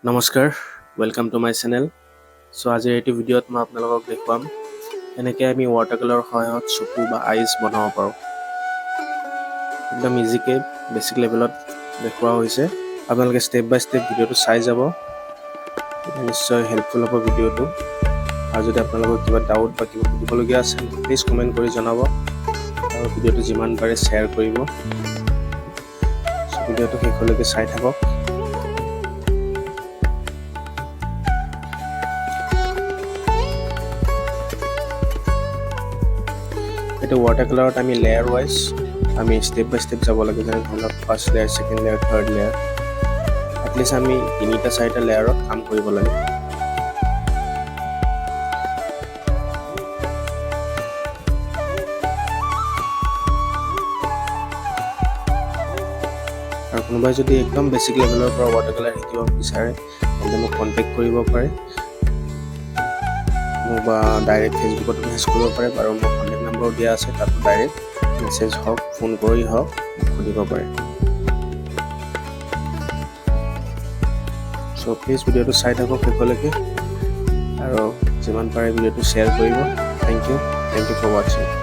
নমস্কাৰ, welcome to my channel. চ' আজিৰ এইটো ভিডিঅ'ত মই আপোনালোকক দেখুৱাম এনেকৈ আমি ৱাটাৰকালাৰৰ সহায়ত চকু বা আইজ বনাব পাৰোঁ। একদম ইজিকৈ বেছিক লেভেলত দেখুওৱা হৈছে। আপোনালোকে ষ্টেপ বাই ষ্টেপ ভিডিঅ'টো চাই যাব, নিশ্চয় হেল্পফুল হ'ব ভিডিঅ'টো। আৰু যদি আপোনালোকৰ কিবা ডাউট বা কিবা সুধিবলগীয়া আছে প্লিজ কমেণ্ট কৰি জনাব, আৰু ভিডিঅ'টো যিমান পাৰে শ্বেয়াৰ কৰিব। ভিডিঅ'টো শেষলৈকে চাই থাকক। এইটো ৱাটাৰকালাৰত আমি লেয়াৰ ৱাইজ আমি ষ্টেপ বাই ষ্টেপ যাব লাগে, যেনে ধৰক first layer, second layer, third layer. At least আমি 3-4 লেয়াৰত কাম কৰিব লাগে। আৰু কোনোবাই যদি একদম বেছিক লেভেলৰ পৰা ৱাটাৰকালাৰ শিকিব বিচাৰে তেন্তে মোক কণ্টেক্ট কৰিব পাৰে, মোক বা ডাইৰেক্ট ফেচবুকত মেছেজ কৰিব পাৰে, আৰু মোৰ কণ্টেক্ট নম্বৰো দিয়া আছে, তাতো ডাইৰেক্ট মেছেজ হওক, ফোন কৰি হওক সুধিব পাৰে। চ' প্লিজ ভিডিঅ'টো চাই থাকক শেষলৈকে, আৰু যিমান পাৰে ভিডিঅ'টো শ্বেয়াৰ কৰিব। Thank you for ৱাচিং।